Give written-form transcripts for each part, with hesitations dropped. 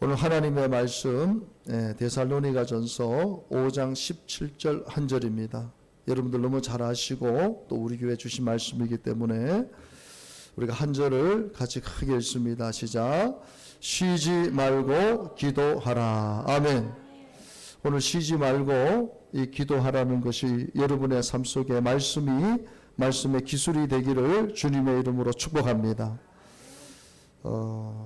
오늘 하나님의 말씀 데살로니가전서 5장 17절 한 절입니다. 여러분들 너무 잘 아시고 또 우리 교회 주신 말씀이기 때문에 우리가 한 절을 같이 크게 읽습니다. 시작. 쉬지 말고 기도하라. 아멘. 오늘 쉬지 말고 이 기도하라는 것이 여러분의 삶 속에 말씀의 기술이 되기를 주님의 이름으로 축복합니다.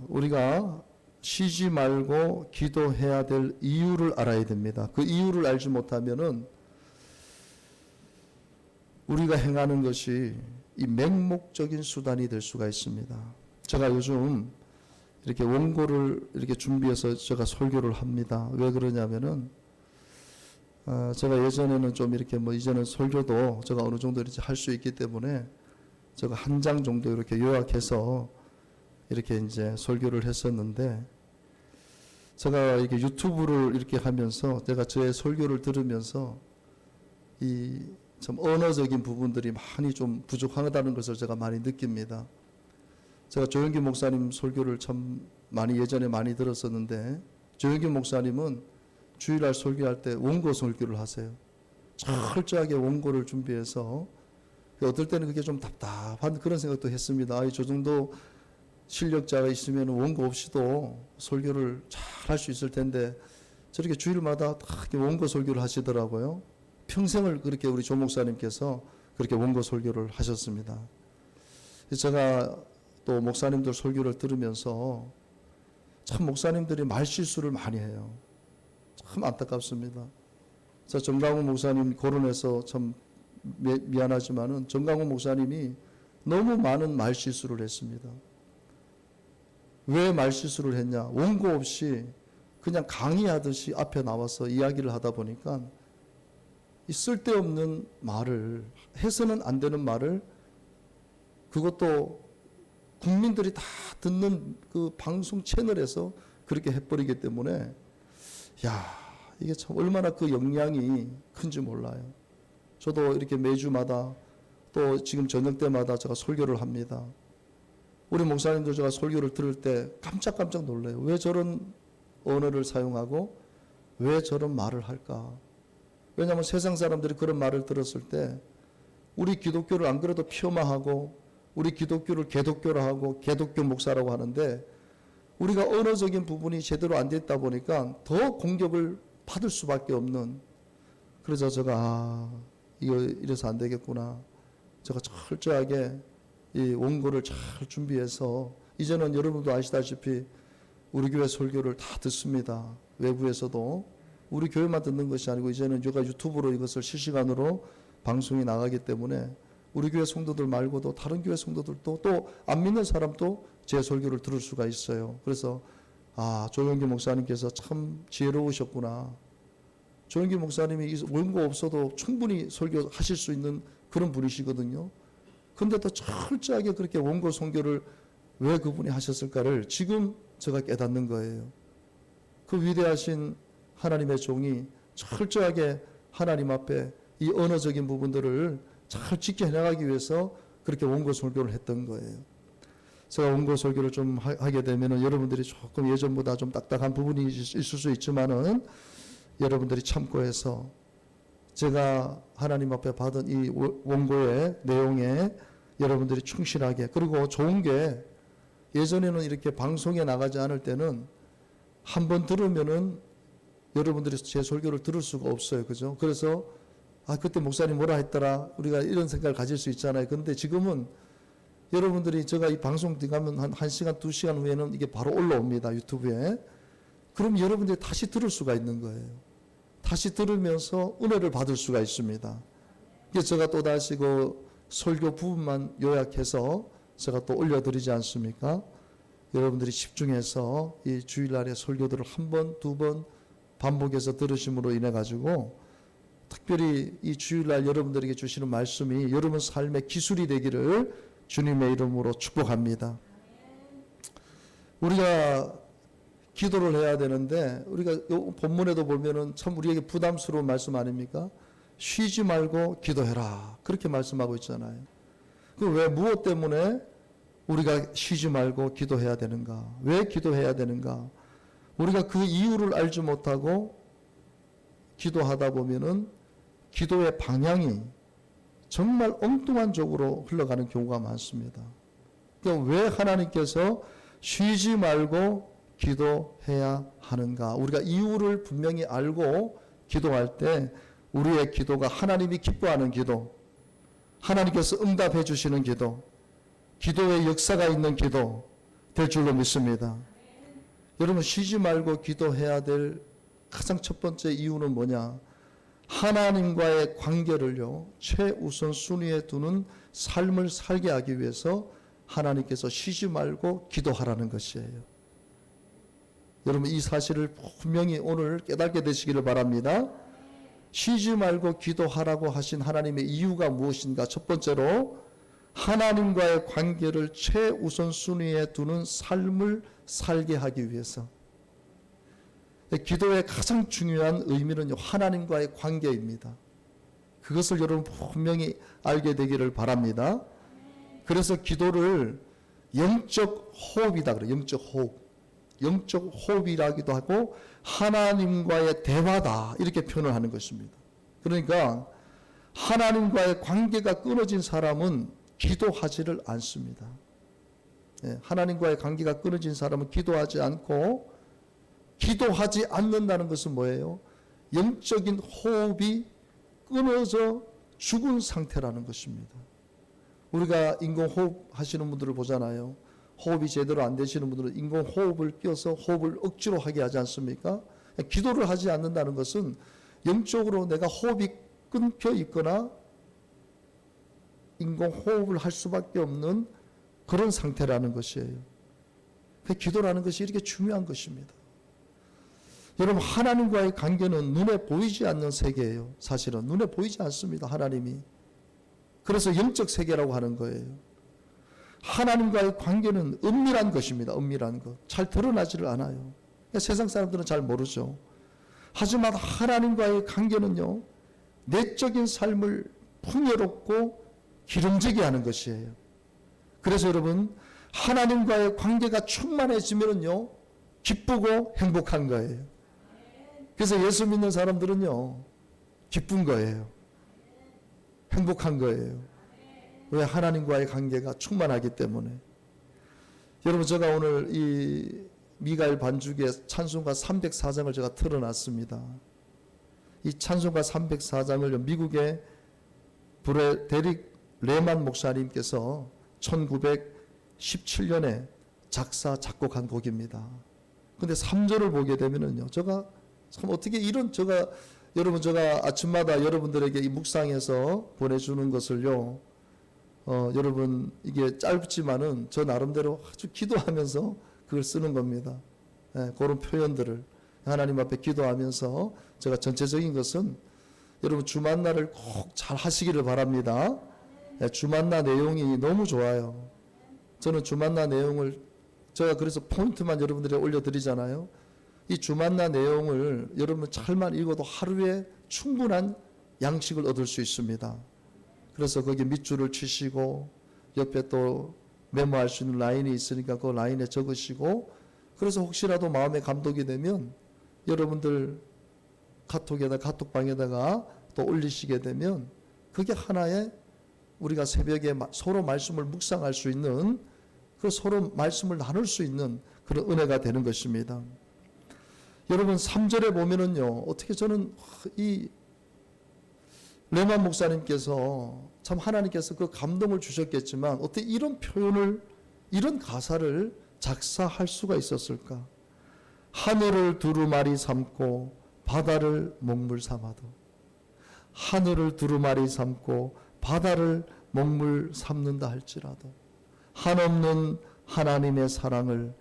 우리가 쉬지 말고 기도해야 될 이유를 알아야 됩니다. 그 이유를 알지 못하면은 우리가 행하는 것이 이 맹목적인 수단이 될 수가 있습니다. 제가 요즘 이렇게 원고를 이렇게 준비해서 제가 설교를 합니다. 왜 그러냐면은 제가 예전에는 좀 이렇게 이제는 설교도 제가 어느 정도 이렇게 할 수 있기 때문에 제가 한 장 정도 이렇게 요약해서 이렇게 이제 설교를 했었는데, 제가 이렇게 유튜브를 이렇게 하면서 제가 저의 설교를 들으면서 이 참 언어적인 부분들이 많이 좀 부족하다는 것을 제가 많이 느낍니다. 제가 조영기 목사님 설교를 참 예전에 많이 들었었는데, 조영기 목사님은 주일날 설교할 때 원고 설교를 하세요. 철저하게 원고를 준비해서, 어떨 때는 그게 좀 답답한 그런 생각도 했습니다. 저 정도 실력자가 있으면 원고 없이도 설교를 잘 할 수 있을 텐데 저렇게 주일마다 다 원고 설교를 하시더라고요. 평생을 그렇게 우리 조 목사님께서 그렇게 원고 설교를 하셨습니다. 제가 또 목사님들 설교를 들으면서 참 목사님들이 말실수를 많이 해요. 참 안타깝습니다. 자, 정강훈 목사님 거론해서 참 미안하지만은 정강훈 목사님이 너무 많은 말실수를 했습니다. 왜 말실수를 했냐? 원고 없이 그냥 강의하듯이 앞에 나와서 이야기를 하다 보니까 이 쓸데없는 말을, 해서는 안 되는 말을, 그것도 국민들이 다 듣는 그 방송 채널에서 그렇게 해버리기 때문에, 이게 참 얼마나 그 영향이 큰지 몰라요. 저도 이렇게 매주마다 또 지금 저녁 때마다 제가 설교를 합니다. 우리 목사님도 제가 설교를 들을 때 깜짝깜짝 놀라요. 왜 저런 언어를 사용하고 왜 저런 말을 할까? 왜냐하면 세상 사람들이 그런 말을 들었을 때 우리 기독교를 안 그래도 폄하하고 우리 기독교를 개독교라 하고 개독교 목사라고 하는데, 우리가 언어적인 부분이 제대로 안 됐다 보니까 더 공격을 받을 수밖에 없는, 그래서 제가 이거 이래서 안 되겠구나. 제가 철저하게 이 원고를 잘 준비해서, 이제는 여러분도 아시다시피 우리 교회 설교를 다 듣습니다. 외부에서도. 우리 교회만 듣는 것이 아니고 이제는 제가 유튜브로 이것을 실시간으로 방송이 나가기 때문에 우리 교회 성도들 말고도 다른 교회 성도들도 또 안 믿는 사람도 제 설교를 들을 수가 있어요. 그래서 조영기 목사님께서 참 지혜로우셨구나. 조영기 목사님이 원고 없어도 충분히 설교하실 수 있는 그런 분이시거든요. 근데도 철저하게 그렇게 원고 선교를 왜 그분이 하셨을까를 지금 제가 깨닫는 거예요. 그 위대하신 하나님의 종이 철저하게 하나님 앞에 이 언어적인 부분들을 잘 지켜나가기 위해서 그렇게 원고 설교를 했던 거예요. 제가 원고 설교를 좀 하게 되면은 여러분들이 조금 예전보다 좀 딱딱한 부분이 있을 수 있지만은 여러분들이 참고해서 제가 하나님 앞에 받은 이 원고의 내용에 여러분들이 충실하게, 그리고 좋은 게 예전에는 이렇게 방송에 나가지 않을 때는 한번 들으면은 여러분들이 제 설교를 들을 수가 없어요. 그죠? 그래서 그때 목사님 뭐라 했더라, 우리가 이런 생각을 가질 수 있잖아요. 그런데 지금은 여러분들이 제가 이 방송 들어가면 한 1시간, 2시간 후에는 이게 바로 올라옵니다. 유튜브에. 그럼 여러분들이 다시 들을 수가 있는 거예요. 다시 들으면서 은혜를 받을 수가 있습니다. 그래서 제가 또다시 그 설교 부분만 요약해서 제가 또 올려드리지 않습니까? 여러분들이 집중해서 이 주일날의 설교들을 한 번, 두 번 반복해서 들으심으로 인해 가지고 특별히 이 주일날 여러분들에게 주시는 말씀이 여러분 삶의 기술이 되기를 주님의 이름으로 축복합니다. 우리가 기도를 해야 되는데, 우리가 본문에도 보면은 참 우리에게 부담스러운 말씀 아닙니까? 쉬지 말고 기도해라. 그렇게 말씀하고 있잖아요. 그 왜 무엇 때문에 우리가 쉬지 말고 기도해야 되는가? 왜 기도해야 되는가? 우리가 그 이유를 알지 못하고 기도하다 보면은 기도의 방향이 정말 엉뚱한 쪽으로 흘러가는 경우가 많습니다. 그러니까 왜 하나님께서 쉬지 말고 기도해야 하는가? 우리가 이유를 분명히 알고 기도할 때 우리의 기도가 하나님이 기뻐하는 기도, 하나님께서 응답해 주시는 기도, 기도의 역사가 있는 기도 될 줄로 믿습니다. 여러분, 쉬지 말고 기도해야 될 가장 첫 번째 이유는 뭐냐? 하나님과의 관계를요, 최우선 순위에 두는 삶을 살게 하기 위해서 하나님께서 쉬지 말고 기도하라는 것이에요. 여러분, 이 사실을 분명히 오늘 깨닫게 되시기를 바랍니다. 쉬지 말고 기도하라고 하신 하나님의 이유가 무엇인가? 첫 번째로 하나님과의 관계를 최우선 순위에 두는 삶을 살게 하기 위해서. 기도의 가장 중요한 의미는 하나님과의 관계입니다. 그것을 여러분 분명히 알게 되기를 바랍니다. 그래서 기도를 영적 호흡이다 그래요. 영적 호흡. 영적 호흡이라기도 하고 하나님과의 대화다 이렇게 표현을 하는 것입니다. 그러니까 하나님과의 관계가 끊어진 사람은 기도하지를 않습니다. 하나님과의 관계가 끊어진 사람은 기도하지 않고, 기도하지 않는다는 것은 뭐예요? 영적인 호흡이 끊어져 죽은 상태라는 것입니다. 우리가 인공호흡 하시는 분들을 보잖아요. 호흡이 제대로 안 되시는 분들은 인공호흡을 껴서 호흡을 억지로 하게 하지 않습니까? 기도를 하지 않는다는 것은 영적으로 내가 호흡이 끊겨 있거나 인공호흡을 할 수밖에 없는 그런 상태라는 것이에요. 기도라는 것이 이렇게 중요한 것입니다. 여러분, 하나님과의 관계는 눈에 보이지 않는 세계예요. 사실은 눈에 보이지 않습니다. 하나님이. 그래서 영적 세계라고 하는 거예요. 하나님과의 관계는 은밀한 것입니다. 은밀한 것. 잘 드러나지를 않아요. 세상 사람들은 잘 모르죠. 하지만 하나님과의 관계는요, 내적인 삶을 풍요롭고 기름지게 하는 것이에요. 그래서 여러분, 하나님과의 관계가 충만해지면요, 기쁘고 행복한 거예요. 그래서 예수 믿는 사람들은요, 기쁜 거예요. 행복한 거예요. 왜? 하나님과의 관계가 충만하기 때문에. 여러분, 제가 오늘 이 미가엘 반죽의 찬송가 304장을 제가 틀어놨습니다. 이 찬송가 304장을 미국의 데릭 레만 목사님께서 1917년에 작사 작곡한 곡입니다. 근데 3절을 보게 되면은요, 제가 참 어떻게 이런, 여러분, 제가 아침마다 여러분들에게 이 묵상해서 보내주는 것을요, 여러분, 이게 짧지만은 저 나름대로 아주 기도하면서 그걸 쓰는 겁니다. 그런 표현들을 하나님 앞에 기도하면서 제가 전체적인 것은 여러분 주만나를 꼭 잘 하시기를 바랍니다. 주만나 내용이 너무 좋아요. 저는 주만나 내용을 제가 그래서 포인트만 여러분들에게 올려드리잖아요. 이 주만나 내용을 여러분 잘만 읽어도 하루에 충분한 양식을 얻을 수 있습니다. 그래서 거기 밑줄을 치시고 옆에 또 메모할 수 있는 라인이 있으니까 그 라인에 적으시고, 그래서 혹시라도 마음에 감동이 되면 여러분들 카톡방에다가 또 올리시게 되면 그게 하나의 우리가 새벽에 서로 말씀을 묵상할 수 있는, 그 서로 말씀을 나눌 수 있는 그런 은혜가 되는 것입니다. 여러분 3절에 보면은요, 어떻게 저는 이 레만 목사님께서 참 하나님께서 그 감동을 주셨겠지만 어떻게 이런 표현을, 이런 가사를 작사할 수가 있었을까? 하늘을 두루마리 삼고 바다를 먹물 삼아도, 하늘을 두루마리 삼고 바다를 먹물 삼는다 할지라도 한없는 하나님의 사랑을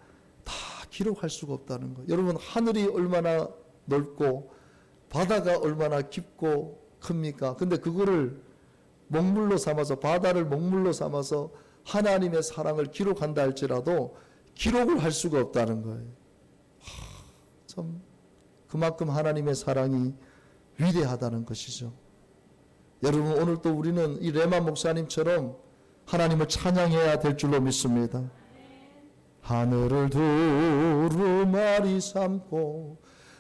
다 기록할 수가 없다는 거예요. 여러분, 하늘이 얼마나 넓고 바다가 얼마나 깊고 큽니까? 근데 그거를 먹물로 삼아서, 바다를 먹물로 삼아서 하나님의 사랑을 기록한다 할지라도 기록을 할 수가 없다는 거예요. 참 그만큼 하나님의 사랑이 위대하다는 것이죠. 여러분, 오늘 또 우리는 이 레만 목사님처럼 하나님을 찬양해야 될 줄로 믿습니다. 하늘을 두루마리 삼고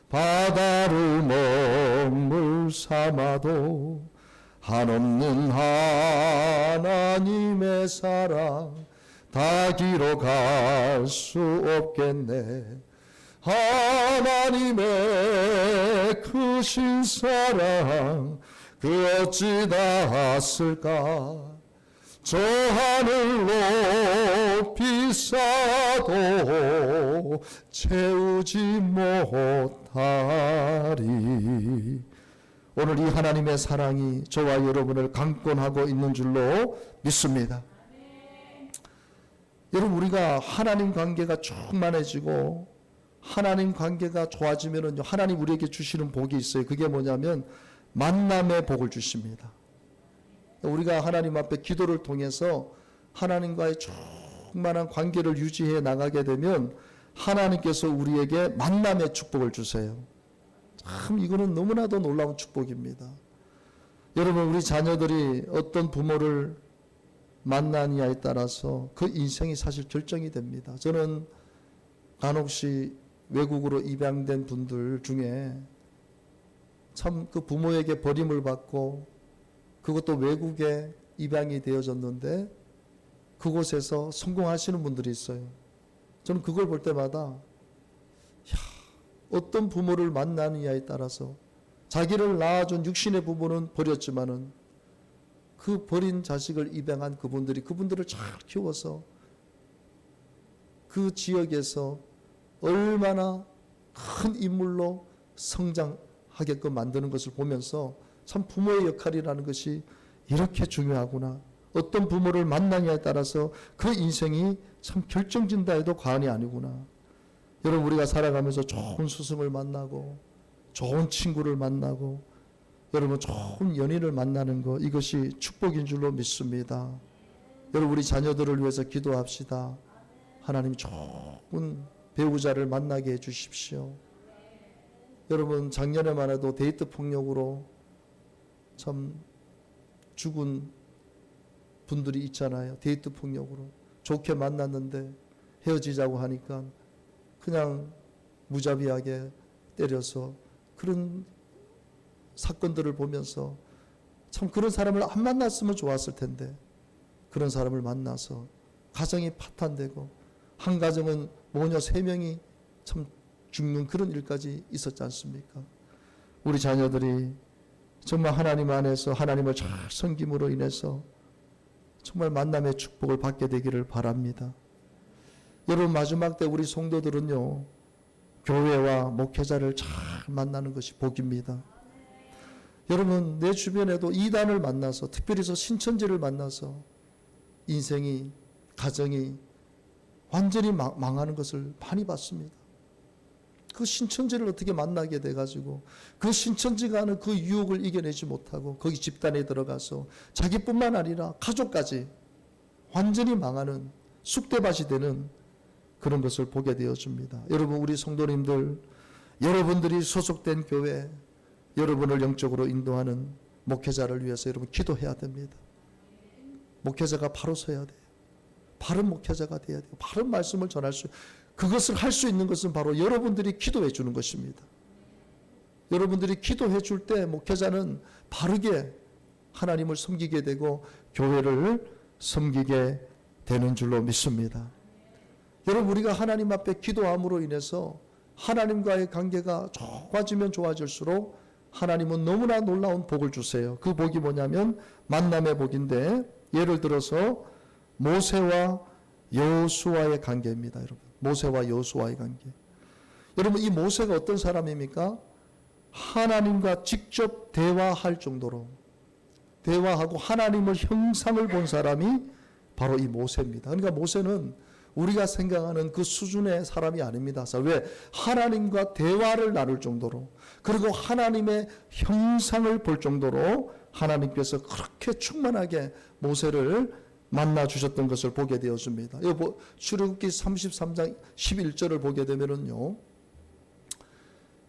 바다를 먹물 삼아도 한없는 하나님의 사랑 다 기록할 수 없겠네. 하나님의 크신 사랑 그 어찌 닿았을까. 저 하늘 높이 쌓아도 채우지 못하리. 오늘 이 하나님의 사랑이 저와 여러분을 강권하고 있는 줄로 믿습니다. 여러분, 우리가 하나님 관계가 충만해지고 하나님 관계가 좋아지면 하나님 우리에게 주시는 복이 있어요. 그게 뭐냐면 만남의 복을 주십니다. 우리가 하나님 앞에 기도를 통해서 하나님과의 충만한 관계를 유지해 나가게 되면 하나님께서 우리에게 만남의 축복을 주세요. 참 이거는 너무나도 놀라운 축복입니다. 여러분, 우리 자녀들이 어떤 부모를 만나느냐에 따라서 그 인생이 사실 결정이 됩니다. 저는 간혹시 외국으로 입양된 분들 중에 참 그 부모에게 버림을 받고 그것도 외국에 입양이 되어졌는데 그곳에서 성공하시는 분들이 있어요. 저는 그걸 볼 때마다 어떤 부모를 만나느냐에 따라서 자기를 낳아준 육신의 부모는 버렸지만은 그 버린 자식을 입양한 그분들을 잘 키워서 그 지역에서 얼마나 큰 인물로 성장하게끔 만드는 것을 보면서 참 부모의 역할이라는 것이 이렇게 중요하구나. 어떤 부모를 만나냐에 따라서 그 인생이 참 결정진다 해도 과언이 아니구나. 여러분, 우리가 살아가면서 좋은 스승을 만나고 좋은 친구를 만나고 여러분 좋은 연인을 만나는 것, 이것이 축복인 줄로 믿습니다. 여러분, 우리 자녀들을 위해서 기도합시다. 하나님 좋은 배우자를 만나게 해 주십시오. 여러분, 작년에만 해도 데이트 폭력으로 참 죽은 분들이 있잖아요. 데이트 폭력으로 좋게 만났는데 헤어지자고 하니까 그냥 무자비하게 때려서, 그런 사건들을 보면서 참 그런 사람을 안 만났으면 좋았을 텐데 그런 사람을 만나서 가정이 파탄되고 한 가정은 모녀 3명이 참 죽는 그런 일까지 있었지 않습니까? 우리 자녀들이 정말 하나님 안에서 하나님을 잘 섬김으로 인해서 정말 만남의 축복을 받게 되기를 바랍니다. 여러분, 마지막 때 우리 성도들은요, 교회와 목회자를 잘 만나는 것이 복입니다. 여러분, 내 주변에도 이단을 만나서, 특별히 신천지를 만나서 인생이, 가정이 완전히 망하는 것을 많이 봤습니다. 그 신천지를 어떻게 만나게 돼가지고 그 신천지가 하는 그 유혹을 이겨내지 못하고 거기 집단에 들어가서 자기뿐만 아니라 가족까지 완전히 망하는 쑥대밭이 되는 그런 것을 보게 되어집니다. 여러분, 우리 성도님들, 여러분들이 소속된 교회, 여러분을 영적으로 인도하는 목회자를 위해서 여러분 기도해야 됩니다. 목회자가 바로 서야 돼요. 바른 목회자가 돼야 돼요. 바른 말씀을 전할 수, 그것을 할 수 있는 것은 바로 여러분들이 기도해 주는 것입니다. 여러분들이 기도해 줄 때 목회자는 바르게 하나님을 섬기게 되고 교회를 섬기게 되는 줄로 믿습니다. 여러분, 우리가 하나님 앞에 기도함으로 인해서 하나님과의 관계가 좋아지면 좋아질수록 하나님은 너무나 놀라운 복을 주세요. 그 복이 뭐냐면 만남의 복인데, 예를 들어서 모세와 여호수아의 관계입니다. 여러분, 모세와 여호수아의 관계. 여러분, 이 모세가 어떤 사람입니까? 하나님과 직접 대화할 정도로 대화하고 하나님을 형상을 본 사람이 바로 이 모세입니다. 그러니까 모세는 우리가 생각하는 그 수준의 사람이 아닙니다. 왜? 하나님과 대화를 나눌 정도로, 그리고 하나님의 형상을 볼 정도로 하나님께서 그렇게 충만하게 모세를 만나 주셨던 것을 보게 되었습니다. 출애굽기 33장 11절을 보게 되면은요,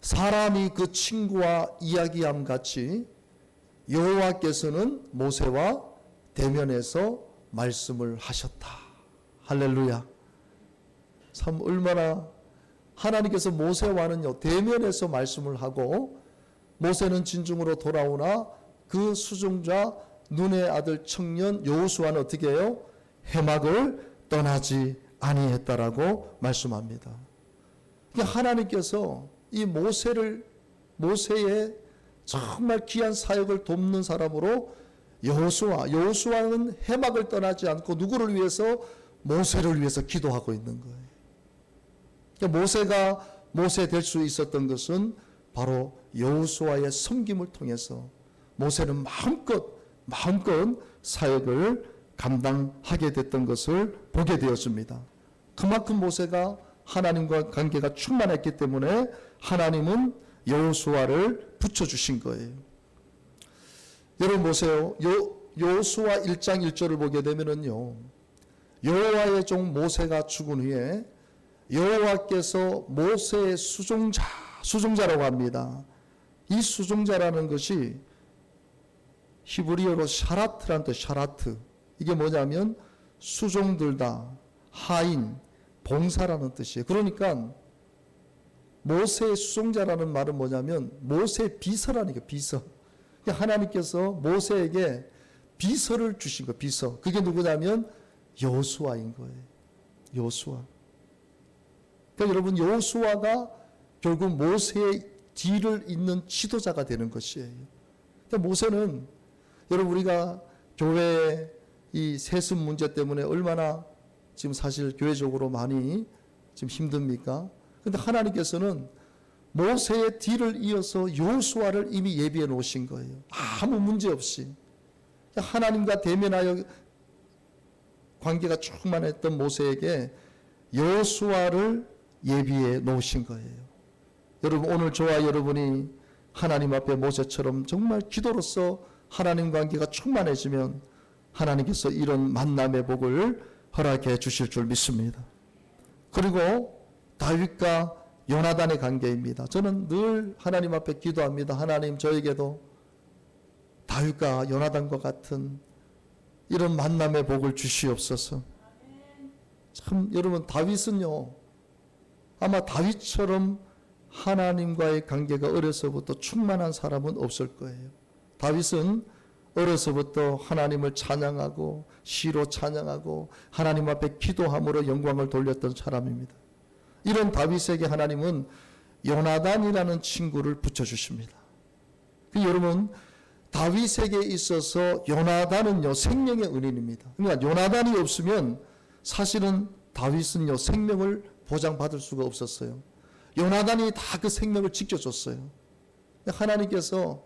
사람이 그 친구와 이야기함 같이 여호와께서는 모세와 대면해서 말씀을 하셨다. 할렐루야. 참 얼마나 하나님께서 모세와는요 대면에서 말씀을 하고 모세는 진중으로 돌아오나 그 수종자 눈의 아들 청년 여호수아는 어떻게 해요? 해막을 떠나지 아니했다라고 말씀합니다. 그러니까 하나님께서 이 모세의 정말 귀한 사역을 돕는 사람으로 여호수아는 해막을 떠나지 않고 누구를 위해서? 모세를 위해서 기도하고 있는 거예요. 그러니까 모세가 모세 될 수 있었던 것은 바로 여호수아의 섬김을 통해서 모세는 마음껏 사역을 감당하게 됐던 것을 보게 되었습니다. 그만큼 모세가 하나님과 관계가 충만했기 때문에 하나님은 여호수아를 붙여주신 거예요. 여러분 보세요. 여호수아 1장 1절을 보게 되면은요, 여호와의 종 모세가 죽은 후에 여호와께서 모세의 수종자라고 합니다. 이 수종자라는 것이 히브리어로 샤라트라는 뜻, 샤라트. 이게 뭐냐면 수종들다, 하인, 봉사라는 뜻이에요. 그러니까 모세의 수종자라는 말은 뭐냐면 모세의 비서라니까, 비서. 하나님께서 모세에게 비서를 주신 거예요. 비서. 그게 누구냐면 여호수아인 거예요. 여호수아. 그러니까 여러분 여호수아가 결국 모세의 뒤를 잇는 지도자가 되는 것이에요. 그러니까 모세는 여러분 우리가 교회의 이 세습 문제 때문에 얼마나 지금 사실 교회적으로 많이 지금 힘듭니까? 그런데 하나님께서는 모세의 뒤를 이어서 여호수아를 이미 예비해 놓으신 거예요. 아무 문제 없이. 하나님과 대면하여 관계가 충만했던 모세에게 여호수아를 예비해 놓으신 거예요. 여러분 오늘 저와 여러분이 하나님 앞에 모세처럼 정말 기도로서 하나님 관계가 충만해지면 하나님께서 이런 만남의 복을 허락해 주실 줄 믿습니다. 그리고 다윗과 요나단의 관계입니다. 저는 늘 하나님 앞에 기도합니다. 하나님 저에게도 다윗과 요나단과 같은 이런 만남의 복을 주시옵소서. 참 여러분 다윗은요 아마 다윗처럼 하나님과의 관계가 어려서부터 충만한 사람은 없을 거예요. 다윗은 어려서부터 하나님을 찬양하고 시로 찬양하고 하나님 앞에 기도함으로 영광을 돌렸던 사람입니다. 이런 다윗에게 하나님은 요나단이라는 친구를 붙여주십니다. 여러분 다윗에게 있어서 요나단은요 생명의 은인입니다. 그러니까 요나단이 없으면 사실은 다윗은요 생명을 보장받을 수가 없었어요. 요나단이 다 그 생명을 지켜줬어요. 하나님께서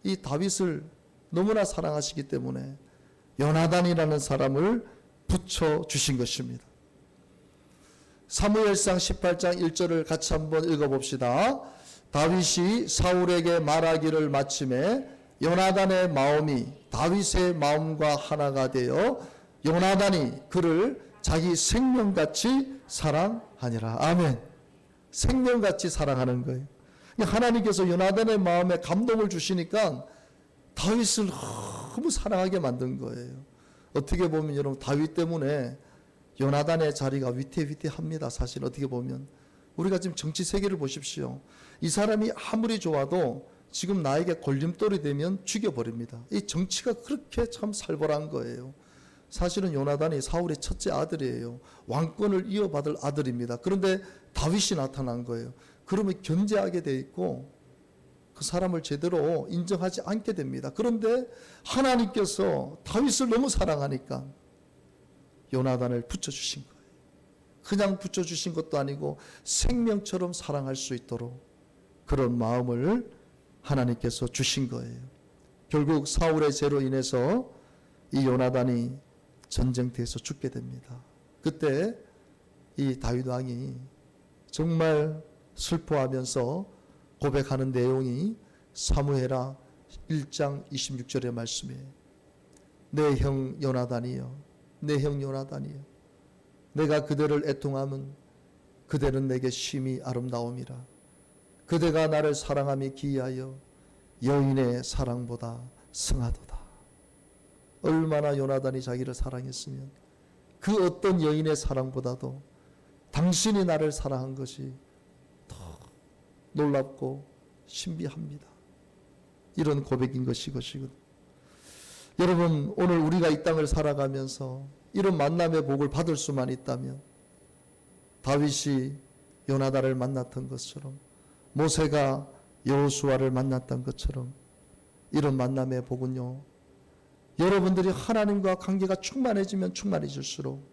이 다윗을 너무나 사랑하시기 때문에 요나단이라는 사람을 붙여주신 것입니다. 사무엘상 18장 1절을 같이 한번 읽어봅시다. 다윗이 사울에게 말하기를 마침에 요나단의 마음이 다윗의 마음과 하나가 되어 요나단이 그를 자기 생명같이 사랑하니라. 아멘. 생명같이 사랑하는 거예요. 하나님께서 요나단의 마음에 감동을 주시니까 다윗을 너무 사랑하게 만든 거예요. 어떻게 보면 여러분 다윗 때문에 요나단의 자리가 위태위태합니다. 사실 어떻게 보면 우리가 지금 정치 세계를 보십시오. 이 사람이 아무리 좋아도 지금 나에게 걸림돌이 되면 죽여버립니다. 이 정치가 그렇게 참 살벌한 거예요. 사실은 요나단이 사울의 첫째 아들이에요. 왕권을 이어받을 아들입니다. 그런데 다윗이 나타난 거예요. 그러면 견제하게 돼 있고 그 사람을 제대로 인정하지 않게 됩니다. 그런데 하나님께서 다윗을 너무 사랑하니까 요나단을 붙여주신 거예요. 그냥 붙여주신 것도 아니고 생명처럼 사랑할 수 있도록 그런 마음을 하나님께서 주신 거예요. 결국 사울의 죄로 인해서 이 요나단이 전쟁터에서 죽게 됩니다. 그때 이 다윗 왕이 정말 슬퍼하면서 고백하는 내용이 사무엘하 1장 26절의 말씀이에요. 내 형 요나단이여, 내 형 요나단이여, 내가 그대를 애통함은 그대는 내게 심히 아름다움이라. 그대가 나를 사랑함이 기이하여 여인의 사랑보다 승하도다. 얼마나 요나단이 자기를 사랑했으면 그 어떤 여인의 사랑보다도 당신이 나를 사랑한 것이 더 놀랍고 신비합니다. 이런 고백인 것이거든요. 여러분, 오늘 우리가 이 땅을 살아가면서 이런 만남의 복을 받을 수만 있다면 다윗이 요나단을 만났던 것처럼, 모세가 여호수아를 만났던 것처럼, 이런 만남의 복은요, 여러분들이 하나님과 관계가 충만해지면 충만해질수록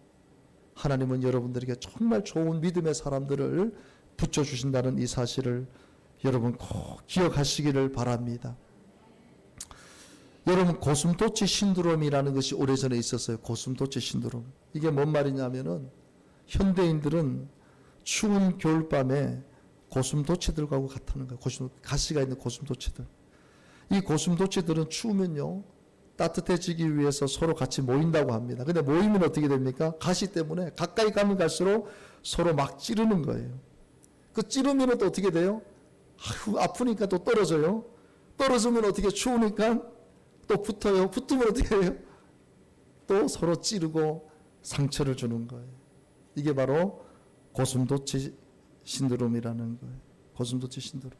하나님은 여러분들에게 정말 좋은 믿음의 사람들을 붙여주신다는 이 사실을 여러분 꼭 기억하시기를 바랍니다. 여러분, 고슴도치 신드롬이라는 것이 오래전에 있었어요. 고슴도치 신드롬. 이게 뭔 말이냐면은, 현대인들은 추운 겨울밤에 고슴도치들과 같다는 거예요. 가시가 있는 고슴도치들. 이 고슴도치들은 추우면요, 따뜻해지기 위해서 서로 같이 모인다고 합니다. 근데 모이면 어떻게 됩니까? 가시 때문에 가까이 가면 갈수록 서로 막 찌르는 거예요. 그 찌르면 또 어떻게 돼요? 아프니까 또 떨어져요. 떨어지면 어떻게, 추우니까 또 붙어요. 붙으면 어떻게 해요? 또 서로 찌르고 상처를 주는 거예요. 이게 바로 고슴도치 신드롬이라는 거예요. 고슴도치 신드롬.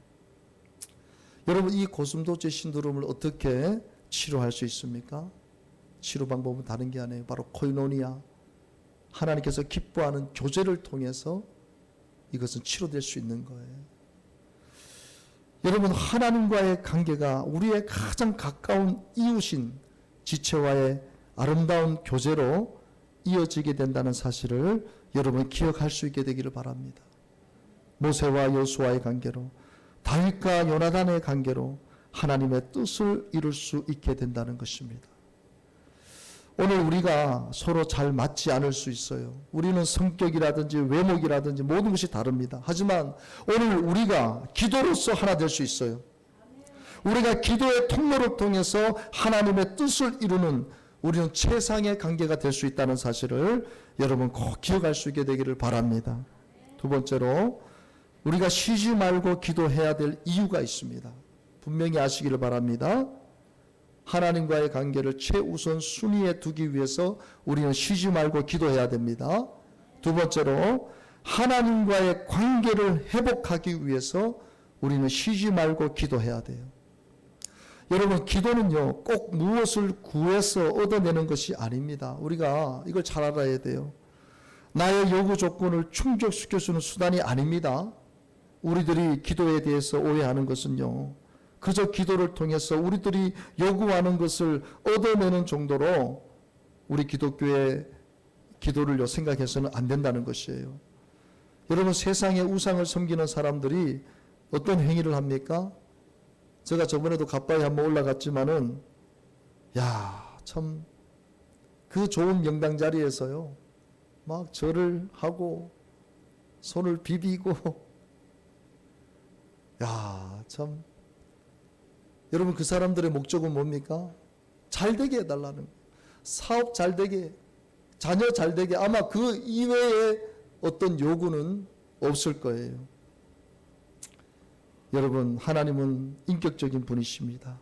여러분, 이 고슴도치 신드롬을 어떻게 치료할 수 있습니까? 치료 방법은 다른 게 아니에요. 바로 코이노니아, 하나님께서 기뻐하는 교제를 통해서 이것은 치료될 수 있는 거예요. 여러분, 하나님과의 관계가 우리의 가장 가까운 이웃인 지체와의 아름다운 교제로 이어지게 된다는 사실을 여러분 기억할 수 있게 되기를 바랍니다. 모세와 여호수아의 관계로, 다윗과 요나단의 관계로 하나님의 뜻을 이룰 수 있게 된다는 것입니다. 오늘 우리가 서로 잘 맞지 않을 수 있어요. 우리는 성격이라든지 외모이라든지 모든 것이 다릅니다. 하지만 오늘 우리가 기도로서 하나 될 수 있어요. 우리가 기도의 통로를 통해서 하나님의 뜻을 이루는, 우리는 최상의 관계가 될 수 있다는 사실을 여러분 꼭 기억할 수 있게 되기를 바랍니다. 두 번째로, 우리가 쉬지 말고 기도해야 될 이유가 있습니다. 분명히 아시기를 바랍니다. 하나님과의 관계를 최우선 순위에 두기 위해서 우리는 쉬지 말고 기도해야 됩니다. 두 번째로, 하나님과의 관계를 회복하기 위해서 우리는 쉬지 말고 기도해야 돼요. 여러분, 기도는요, 꼭 무엇을 구해서 얻어내는 것이 아닙니다. 우리가 이걸 잘 알아야 돼요. 나의 요구 조건을 충족시켜주는 수단이 아닙니다. 우리들이 기도에 대해서 오해하는 것은요, 그저 기도를 통해서 우리들이 요구하는 것을 얻어내는 정도로 우리 기독교의 기도를 생각해서는 안 된다는 것이에요. 여러분, 세상의 우상을 섬기는 사람들이 어떤 행위를 합니까? 제가 저번에도 가빠이 한번 올라갔지만은, 참 그 좋은 명당 자리에서요, 막 절을 하고 손을 비비고, 참, 여러분, 그 사람들의 목적은 뭡니까? 잘 되게 해달라는 거예요. 사업 잘 되게, 자녀 잘 되게. 아마 그 이외에 어떤 요구는 없을 거예요. 여러분, 하나님은 인격적인 분이십니다.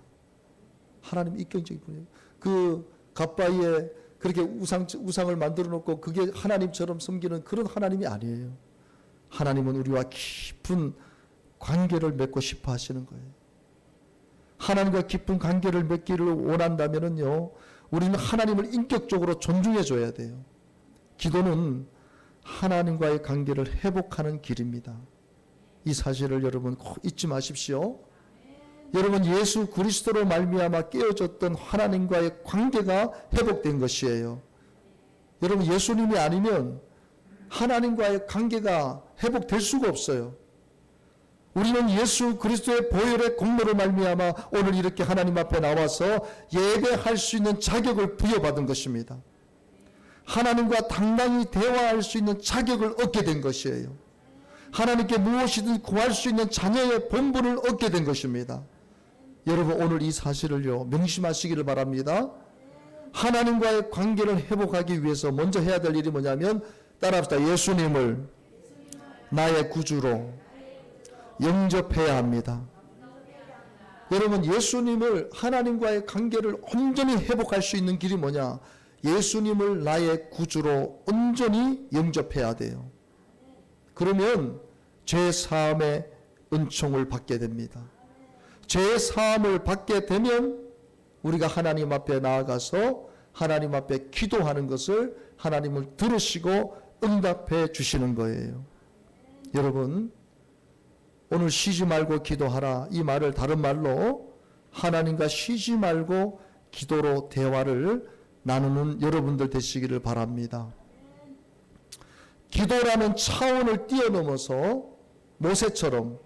하나님 인격적인 분이에요. 그 갓바위에 그렇게 우상을 만들어 놓고 그게 하나님처럼 섬기는 그런 하나님이 아니에요. 하나님은 우리와 깊은 관계를 맺고 싶어 하시는 거예요. 하나님과 깊은 관계를 맺기를 원한다면요, 우리는 하나님을 인격적으로 존중해 줘야 돼요. 기도는 하나님과의 관계를 회복하는 길입니다. 이 사실을 여러분 꼭 잊지 마십시오. 여러분, 예수 그리스도로 말미암아 깨어졌던 하나님과의 관계가 회복된 것이에요. 여러분, 예수님이 아니면 하나님과의 관계가 회복될 수가 없어요. 우리는 예수 그리스도의 보혈의 공로로 말미암아 오늘 이렇게 하나님 앞에 나와서 예배할 수 있는 자격을 부여받은 것입니다. 하나님과 당당히 대화할 수 있는 자격을 얻게 된 것이에요. 하나님께 무엇이든 구할 수 있는 자녀의 본분을 얻게 된 것입니다. 여러분, 오늘 이 사실을요, 명심하시기를 바랍니다. 하나님과의 관계를 회복하기 위해서 먼저 해야 될 일이 뭐냐면, 따라합시다. 예수님을 나의 구주로 영접해야 합니다. 여러분, 예수님을, 하나님과의 관계를 온전히 회복할 수 있는 길이 뭐냐? 예수님을 나의 구주로 온전히 영접해야 돼요. 그러면 죄 사함의 은총을 받게 됩니다. 죄 사함을 받게 되면 우리가 하나님 앞에 나아가서 하나님 앞에 기도하는 것을 하나님을 들으시고 응답해 주시는 거예요. 여러분, 오늘 쉬지 말고 기도하라, 이 말을 다른 말로 하나님과 쉬지 말고 기도로 대화를 나누는 여러분들 되시기를 바랍니다. 기도라는 차원을 뛰어넘어서 모세처럼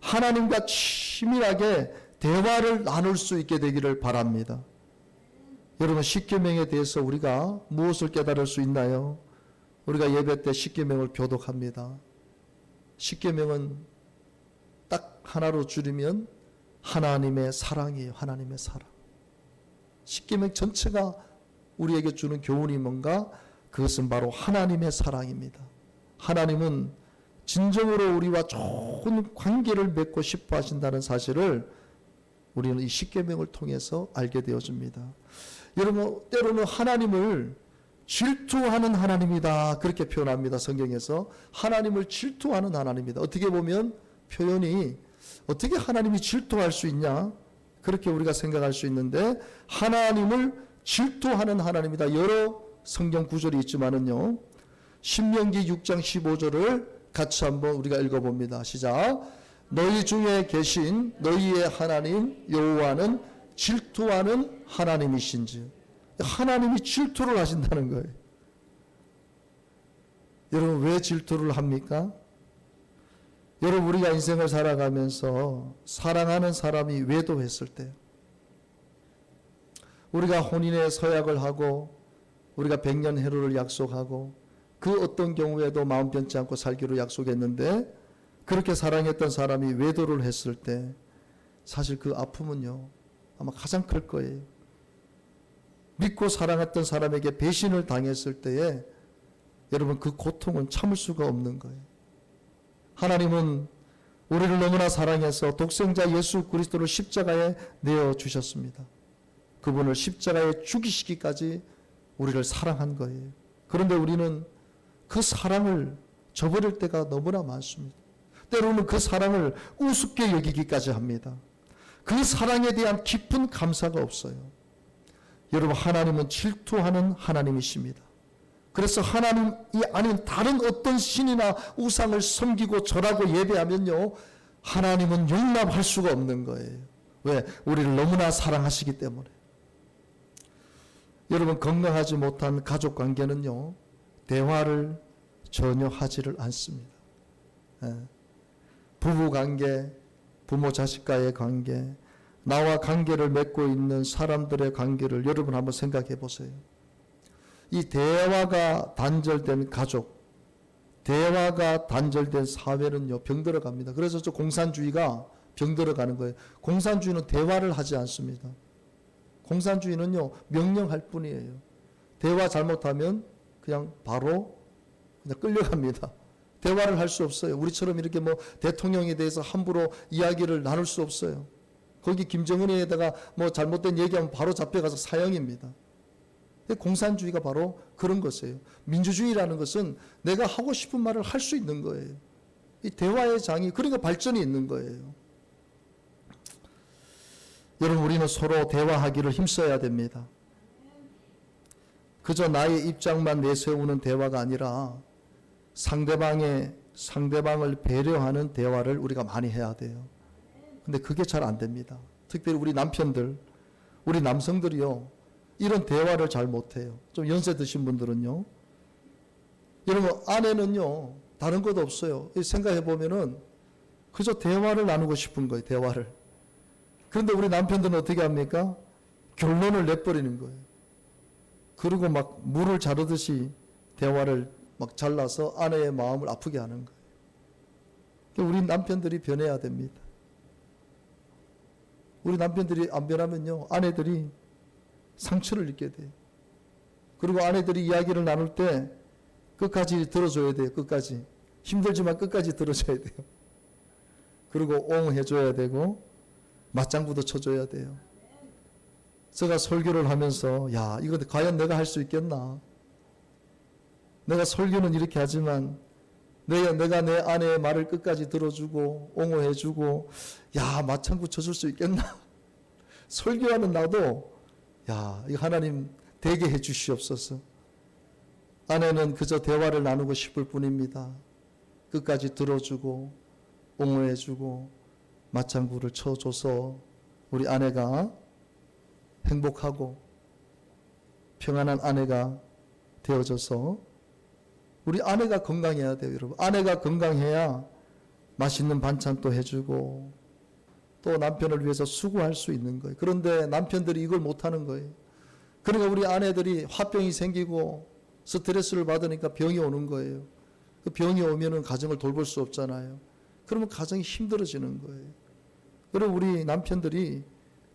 하나님과 친밀하게 대화를 나눌 수 있게 되기를 바랍니다. 여러분, 십계명에 대해서 우리가 무엇을 깨달을 수 있나요? 우리가 예배 때 십계명을 교독합니다. 십계명은 딱 하나로 줄이면 하나님의 사랑이에요. 하나님의 사랑. 십계명 전체가 우리에게 주는 교훈이 뭔가? 그것은 바로 하나님의 사랑입니다. 하나님은 진정으로 우리와 좋은 관계를 맺고 싶어 하신다는 사실을 우리는 이 십계명을 통해서 알게 되어집니다. 여러분, 때로는 하나님을 질투하는 하나님이다, 그렇게 표현합니다. 성경에서 하나님을 질투하는 하나님이다. 어떻게 보면 표현이 어떻게 하나님이 질투할 수 있냐, 그렇게 우리가 생각할 수 있는데 하나님을 질투하는 하나님이다. 여러 성경 구절이 있지만은요, 신명기 6장 15절을 같이 한번 우리가 읽어봅니다. 시작. 너희 중에 계신 너희의 하나님 여호와는 질투하는 하나님이신지. 하나님이 질투를 하신다는 거예요. 여러분, 왜 질투를 합니까? 여러분, 우리가 인생을 살아가면서 사랑하는 사람이 외도했을 때, 우리가 혼인의 서약을 하고 우리가 100년 해로를 약속하고 그 어떤 경우에도 마음 변치 않고 살기로 약속했는데 그렇게 사랑했던 사람이 외도를 했을 때 사실 그 아픔은요, 아마 가장 클 거예요. 믿고 사랑했던 사람에게 배신을 당했을 때에 여러분, 그 고통은 참을 수가 없는 거예요. 하나님은 우리를 너무나 사랑해서 독생자 예수 그리스도를 십자가에 내어주셨습니다. 그분을 십자가에 죽이시기까지 우리를 사랑한 거예요. 그런데 우리는 그 사랑을 저버릴 때가 너무나 많습니다. 때로는 그 사랑을 우습게 여기기까지 합니다. 그 사랑에 대한 깊은 감사가 없어요. 여러분, 하나님은 질투하는 하나님이십니다. 그래서 하나님이 아닌 다른 어떤 신이나 우상을 섬기고 절하고 예배하면요, 하나님은 용납할 수가 없는 거예요. 왜? 우리를 너무나 사랑하시기 때문에. 여러분, 건강하지 못한 가족 관계는요, 대화를 전혀 하지를 않습니다. 부부 관계, 부모 자식과의 관계, 나와 관계를 맺고 있는 사람들의 관계를 여러분 한번 생각해 보세요. 이 대화가 단절된 가족, 대화가 단절된 사회는요, 병들어 갑니다. 그래서 저 공산주의가 병들어 가는 거예요. 공산주의는 대화를 하지 않습니다. 공산주의는요, 명령할 뿐이에요. 대화 잘못하면 그냥 바로 그냥 끌려갑니다. 대화를 할 수 없어요. 우리처럼 이렇게 뭐 대통령에 대해서 함부로 이야기를 나눌 수 없어요. 거기 김정은에다가 뭐 잘못된 얘기하면 바로 잡혀가서 사형입니다. 공산주의가 바로 그런 것이에요. 민주주의라는 것은 내가 하고 싶은 말을 할 수 있는 거예요. 이 대화의 장이, 그러니까 발전이 있는 거예요. 여러분, 우리는 서로 대화하기를 힘써야 됩니다. 그저 나의 입장만 내세우는 대화가 아니라 상대방을 배려하는 대화를 우리가 많이 해야 돼요. 근데 그게 잘 안 됩니다. 특별히 우리 남편들, 우리 남성들이요, 이런 대화를 잘 못해요. 좀 연세 드신 분들은요. 여러분, 아내는요, 다른 것도 없어요. 생각해 보면은 그저 대화를 나누고 싶은 거예요. 대화를. 그런데 우리 남편들은 어떻게 합니까? 결론을 내버리는 거예요. 그리고 막 물을 자르듯이 대화를 막 잘라서 아내의 마음을 아프게 하는 거예요. 우리 남편들이 변해야 됩니다. 우리 남편들이 안 변하면요, 아내들이 상처를 입게 돼요. 그리고 아내들이 이야기를 나눌 때 끝까지 들어줘야 돼요. 끝까지. 힘들지만 끝까지 들어줘야 돼요. 그리고 옹해줘야 되고 맞장구도 쳐줘야 돼요. 제가 설교를 하면서, 야, 이거 과연 내가 할 수 있겠나? 내가 설교는 이렇게 하지만 내가 내 아내의 말을 끝까지 들어주고 옹호해주고, 야, 맞장구 쳐줄 수 있겠나? 설교하는 나도, 야, 이 하나님 되게 해주시옵소서. 아내는 그저 대화를 나누고 싶을 뿐입니다. 끝까지 들어주고 옹호해주고 맞장구를 쳐줘서 우리 아내가 행복하고 평안한 아내가 되어져서, 우리 아내가 건강해야 돼요, 여러분. 아내가 건강해야 맛있는 반찬도 해주고 또 남편을 위해서 수고할 수 있는 거예요. 그런데 남편들이 이걸 못하는 거예요. 그러니까 우리 아내들이 화병이 생기고 스트레스를 받으니까 병이 오는 거예요. 그 병이 오면은 가정을 돌볼 수 없잖아요. 그러면 가정이 힘들어지는 거예요. 그리고 우리 남편들이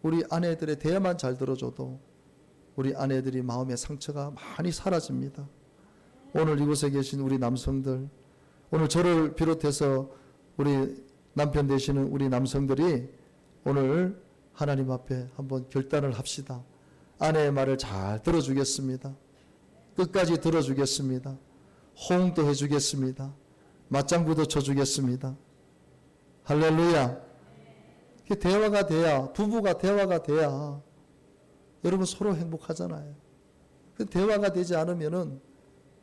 우리 아내들의 대화만 잘 들어줘도 우리 아내들이 마음의 상처가 많이 사라집니다. 오늘 이곳에 계신 우리 남성들, 오늘 저를 비롯해서 우리 남편 되시는 우리 남성들이 오늘 하나님 앞에 한번 결단을 합시다. 아내의 말을 잘 들어주겠습니다. 끝까지 들어주겠습니다. 호응도 해주겠습니다. 맞장구도 쳐주겠습니다. 할렐루야. 대화가 돼야, 부부가 대화가 돼야 여러분 서로 행복하잖아요. 그 대화가 되지 않으면은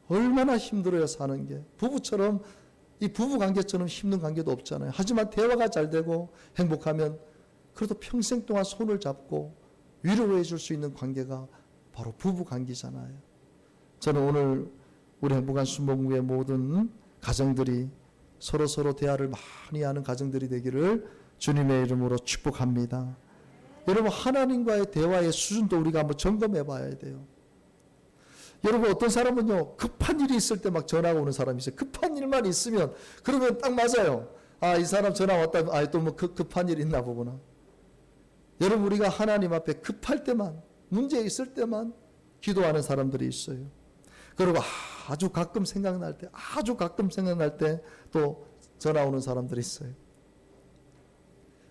얼마나 힘들어요, 사는 게. 부부처럼, 이 부부 관계처럼 힘든 관계도 없잖아요. 하지만 대화가 잘 되고 행복하면 그래도 평생 동안 손을 잡고 위로해 줄 수 있는 관계가 바로 부부 관계잖아요. 저는 오늘 우리 행복한 순복음의 모든 가정들이 서로 대화를 많이 하는 가정들이 되기를 주님의 이름으로 축복합니다. 여러분, 하나님과의 대화의 수준도 우리가 한번 점검해 봐야 돼요. 여러분, 어떤 사람은요, 급한 일이 있을 때 막 전화가 오는 사람이 있어요. 급한 일만 있으면, 그러면 딱 맞아요. 아, 이 사람 전화 왔다, 아, 또 뭐 급한 일 있나 보구나. 여러분, 우리가 하나님 앞에 급할 때만, 문제 있을 때만 기도하는 사람들이 있어요. 그리고 아주 가끔 생각날 때 또 전화 오는 사람들이 있어요.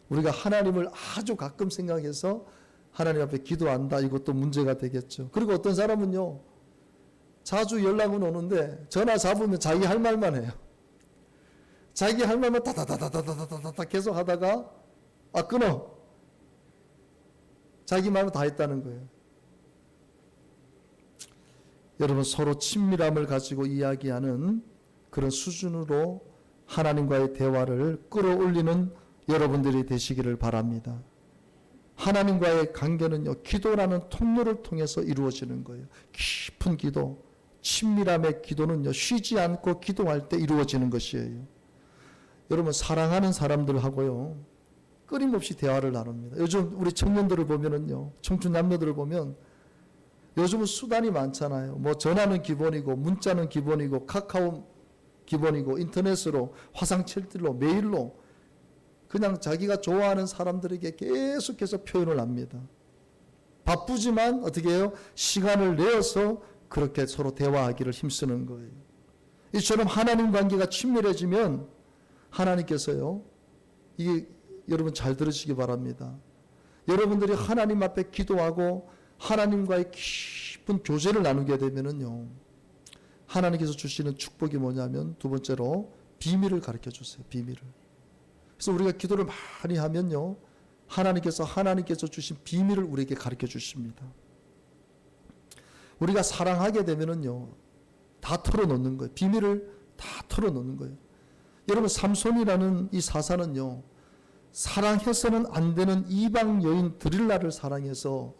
우리가 하나님을 아주 가끔 생각해서 하나님 앞에 기도한다, 이것도 문제가 되겠죠. 그리고 어떤 사람은요, 자주 연락은 오는데 전화 잡으면 자기 할 말만 해요. 자기 할 말만 다다다다다다다다 계속 하다가 끊어. 자기 말은 다 했다는 거예요. 여러분, 서로 친밀함을 가지고 이야기하는 그런 수준으로 하나님과의 대화를 끌어올리는 여러분들이 되시기를 바랍니다. 하나님과의 관계는요, 기도라는 통로를 통해서 이루어지는 거예요. 깊은 기도, 친밀함의 기도는요, 쉬지 않고 기도할 때 이루어지는 것이에요. 여러분, 사랑하는 사람들하고요, 끊임없이 대화를 나눕니다. 요즘 우리 청년들을 보면은요, 청춘 남녀들을 보면 요즘은 수단이 많잖아요. 뭐 전화는 기본이고, 문자는 기본이고, 카카오 기본이고, 인터넷으로, 화상챗들로, 메일로 그냥 자기가 좋아하는 사람들에게 계속해서 표현을 합니다. 바쁘지만 어떻게 해요? 시간을 내어서 그렇게 서로 대화하기를 힘쓰는 거예요. 이처럼 하나님 관계가 친밀해지면 하나님께서요, 이게 여러분 잘 들으시기 바랍니다. 여러분들이 하나님 앞에 기도하고 하나님과의 깊은 교제를 나누게 되면은요, 하나님께서 주시는 축복이 뭐냐면, 두 번째로 비밀을 가르쳐 주세요. 비밀을. 그래서 우리가 기도를 많이 하면요, 하나님께서 주신 비밀을 우리에게 가르쳐 주십니다. 우리가 사랑하게 되면은요, 다 털어놓는 거예요. 비밀을 다 털어놓는 거예요. 여러분, 삼손이라는 이 사사는요, 사랑해서는 안 되는 이방 여인 드릴라를 사랑해서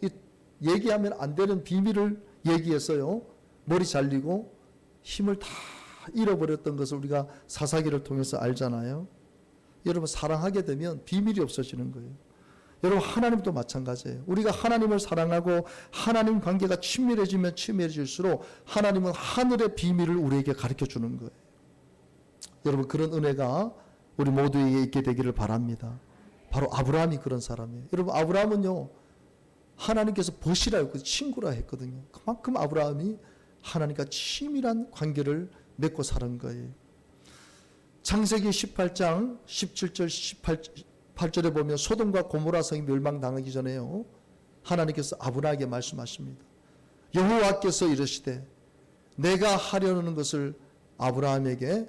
얘기하면 안 되는 비밀을 얘기해서요, 머리 잘리고 힘을 다 잃어버렸던 것을 우리가 사사기를 통해서 알잖아요. 여러분, 사랑하게 되면 비밀이 없어지는 거예요. 여러분, 하나님도 마찬가지예요. 우리가 하나님을 사랑하고 하나님 관계가 친밀해지면 친밀해질수록 하나님은 하늘의 비밀을 우리에게 가르쳐 주는 거예요. 여러분, 그런 은혜가 우리 모두에게 있게 되기를 바랍니다. 바로 아브라함이 그런 사람이에요. 여러분, 아브라함은요, 하나님께서 보시라고 친구라 했거든요. 그만큼 아브라함이 하나님과 친밀한 관계를 맺고 사는 거예요. 창세기 18장 17절 18절에 보면 소돔과 고모라 성이 멸망당하기 전에요, 하나님께서 아브라함에게 말씀하십니다. 여호와께서 이르시되 내가 하려는 것을 아브라함에게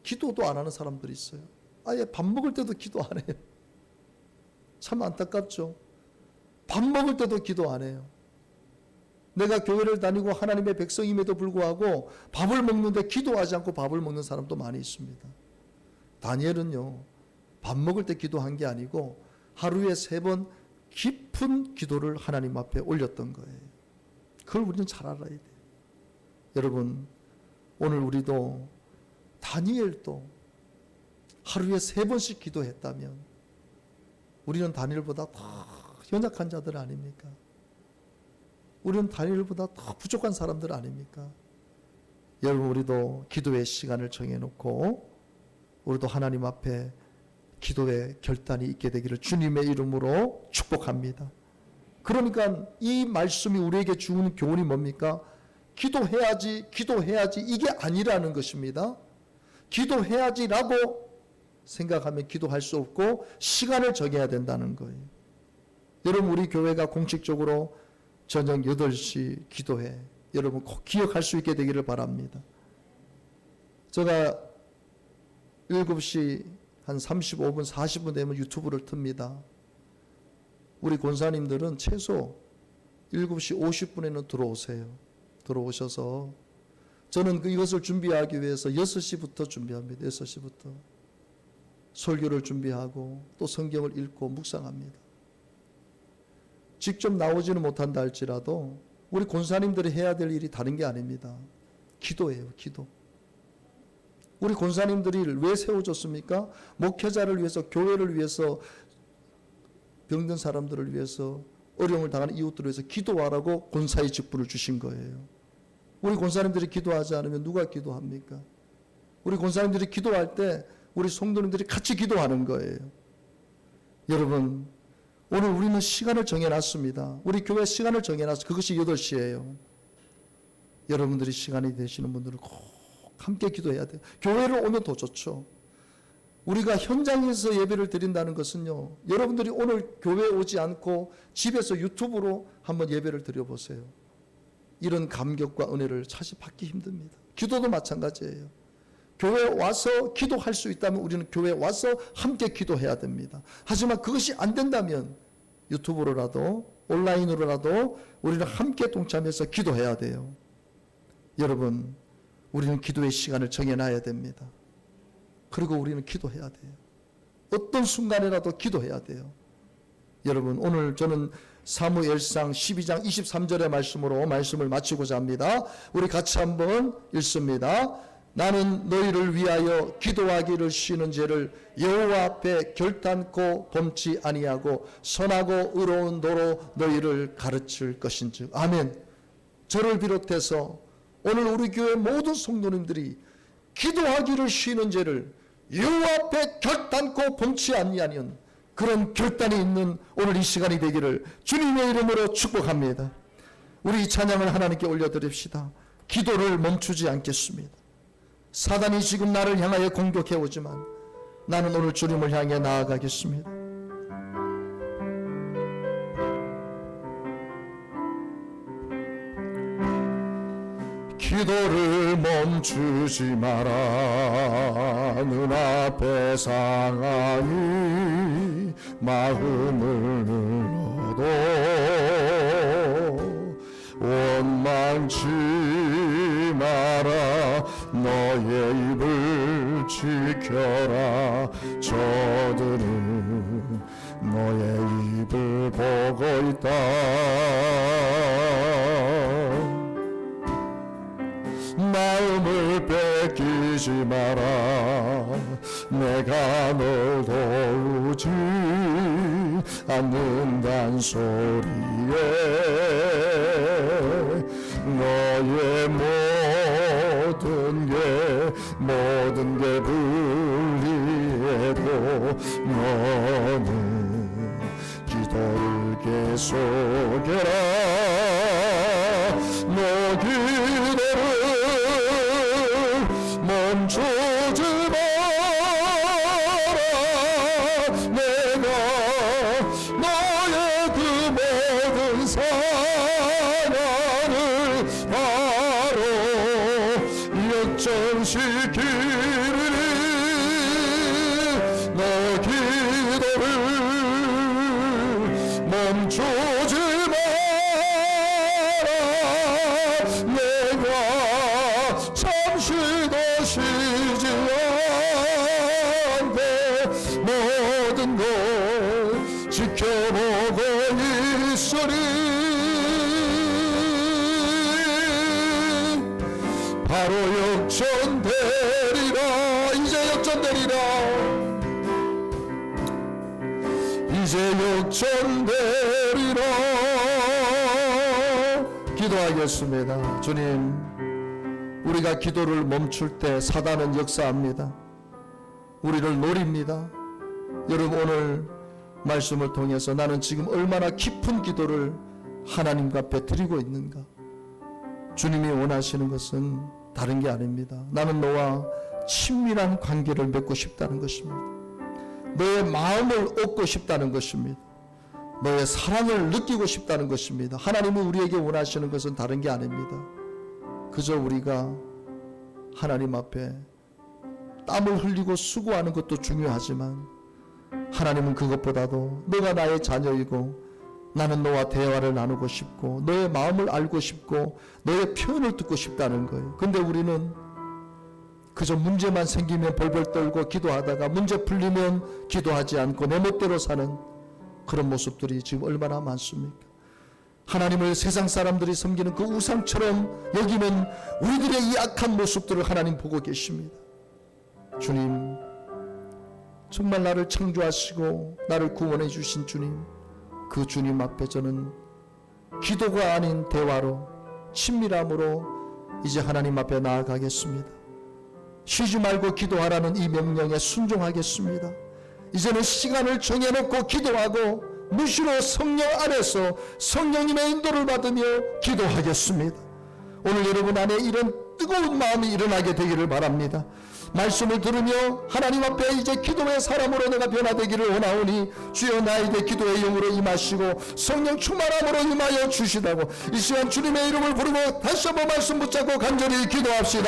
기도도 안 하는 사람들이 있어요. 아예 밥 먹을 때도 기도 안 해요. 참 안타깝죠. 밥 먹을 때도 기도 안 해요. 내가 교회를 다니고 하나님의 백성임에도 불구하고 밥을 먹는데 기도하지 않고 밥을 먹는 사람도 많이 있습니다. 다니엘은요, 밥 먹을 때 기도한 게 아니고 하루에 3번 깊은 기도를 하나님 앞에 올렸던 거예요. 그걸 우리는 잘 알아야 돼요. 여러분, 오늘 우리도 다니엘도 하루에 3번씩 기도했다면 우리는 다니엘보다 더 연약한 자들 아닙니까? 우리는 다니엘보다 더 부족한 사람들 아닙니까? 여러분, 우리도 기도의 시간을 정해놓고 우리도 하나님 앞에 기도의 결단이 있게 되기를 주님의 이름으로 축복합니다. 그러니까 이 말씀이 우리에게 주는 교훈이 뭡니까? 기도해야지 이게 아니라는 것입니다. 기도해야지라고 생각하면 기도할 수 없고 시간을 정해야 된다는 거예요. 여러분, 우리 교회가 공식적으로 저녁 8시 기도회, 여러분 꼭 기억할 수 있게 되기를 바랍니다. 제가 7시 한 35분 40분 되면 유튜브를 틉니다. 우리 권사님들은 최소 7시 50분에는 들어오셔서 저는 이것을 준비하기 위해서 6시부터 준비합니다. 6시부터 설교를 준비하고 또 성경을 읽고 묵상합니다. 직접 나오지는 못한다 할지라도 우리 권사님들이 해야 될 일이 다른 게 아닙니다. 기도예요. 기도. 우리 권사님들이 왜 세워졌습니까? 목회자를 위해서, 교회를 위해서, 병든 사람들을 위해서, 어려움을 당하는 이웃들을 위해서 기도하라고 권사의 직분을 주신 거예요. 우리 권사님들이 기도하지 않으면 누가 기도합니까? 우리 권사님들이 기도할 때 우리 성도님들이 같이 기도하는 거예요. 여러분, 오늘 우리는 시간을 정해놨습니다. 우리 교회 시간을 정해놨어요. 그것이 8시예요. 여러분들이 시간이 되시는 분들은 꼭 함께 기도해야 돼요. 교회를 오면 더 좋죠. 우리가 현장에서 예배를 드린다는 것은요, 여러분들이 오늘 교회에 오지 않고 집에서 유튜브로 한번 예배를 드려보세요. 이런 감격과 은혜를 사실 받기 힘듭니다. 기도도 마찬가지예요. 교회에 와서 기도할 수 있다면 우리는 교회에 와서 함께 기도해야 됩니다. 하지만 그것이 안 된다면 유튜브로라도 온라인으로라도 우리는 함께 동참해서 기도해야 돼요. 여러분, 우리는 기도의 시간을 정해놔야 됩니다. 그리고 우리는 기도해야 돼요. 어떤 순간에라도 기도해야 돼요. 여러분, 오늘 저는 사무엘상 12장 23절의 말씀으로 말씀을 마치고자 합니다. 우리 같이 한번 읽습니다. 나는 너희를 위하여 기도하기를 쉬는 죄를 여호와 앞에 결단코 범치 아니하고 선하고 의로운 도로 너희를 가르칠 것인즉. 아멘. 저를 비롯해서 오늘 우리 교회 모든 성도님들이 기도하기를 쉬는 죄를 여호와 앞에 결단코 범치 아니하는 그런 결단이 있는 오늘 이 시간이 되기를 주님의 이름으로 축복합니다. 우리 찬양을 하나님께 올려드립시다. 기도를 멈추지 않겠습니다. 사단이 지금 나를 향하여 공격해 오지만 나는 오늘 주님을 향해 나아가겠습니다. 기도를 멈추지 마라. 눈앞에 상황이 마음을 눌러도 원망치 마라. 너의 입을 지켜라. 저들은 너의 입을 보고 있다. 마음을 뺏기지 마라. 내가 널 도우지 않는단 소리에 너의 모든 게 불리해도 너는 기도를 계속해라. 너 기도를 멈추지 마라. 내가 너의 그 모든 사랑을 바로 역전시키리니 멈추지 마라. 내가 잠시도 쉬지 않고 모든 걸 지켜보고 있으리. 바로 역전되리라. 이제 역전되리라. 이제 역전되리라. 기도하겠습니다. 주님, 우리가 기도를 멈출 때 사단은 역사합니다. 우리를 노립니다. 여러분, 오늘 말씀을 통해서 나는 지금 얼마나 깊은 기도를 하나님 앞에 드리고 있는가. 주님이 원하시는 것은 다른 게 아닙니다. 나는 너와 친밀한 관계를 맺고 싶다는 것입니다. 너의 마음을 얻고 싶다는 것입니다. 너의 사랑을 느끼고 싶다는 것입니다. 하나님은 우리에게 원하시는 것은 다른 게 아닙니다. 그저 우리가 하나님 앞에 땀을 흘리고 수고하는 것도 중요하지만 하나님은 그것보다도 너가 나의 자녀이고 나는 너와 대화를 나누고 싶고 너의 마음을 알고 싶고 너의 표현을 듣고 싶다는 거예요. 근데 우리는 그저 문제만 생기면 벌벌 떨고 기도하다가 문제 풀리면 기도하지 않고 내 멋대로 사는 그런 모습들이 지금 얼마나 많습니까? 하나님을 세상 사람들이 섬기는 그 우상처럼 여기는 우리들의 이 악한 모습들을 하나님 보고 계십니다. 주님, 정말 나를 창조하시고 나를 구원해 주신 주님, 그 주님 앞에 저는 기도가 아닌 대화로 친밀함으로 이제 하나님 앞에 나아가겠습니다. 쉬지 말고 기도하라는 이 명령에 순종하겠습니다. 이제는 시간을 정해놓고 기도하고 무시로 성령 안에서 성령님의 인도를 받으며 기도하겠습니다. 오늘 여러분 안에 이런 뜨거운 마음이 일어나게 되기를 바랍니다. 말씀을 들으며 하나님 앞에 이제 기도의 사람으로 내가 변화되기를 원하오니 주여 나에게 기도의 영으로 임하시고 성령 충만함으로 임하여 주시다고 이 시간 주님의 이름을 부르고 다시 한번 말씀 붙잡고 간절히 기도합시다.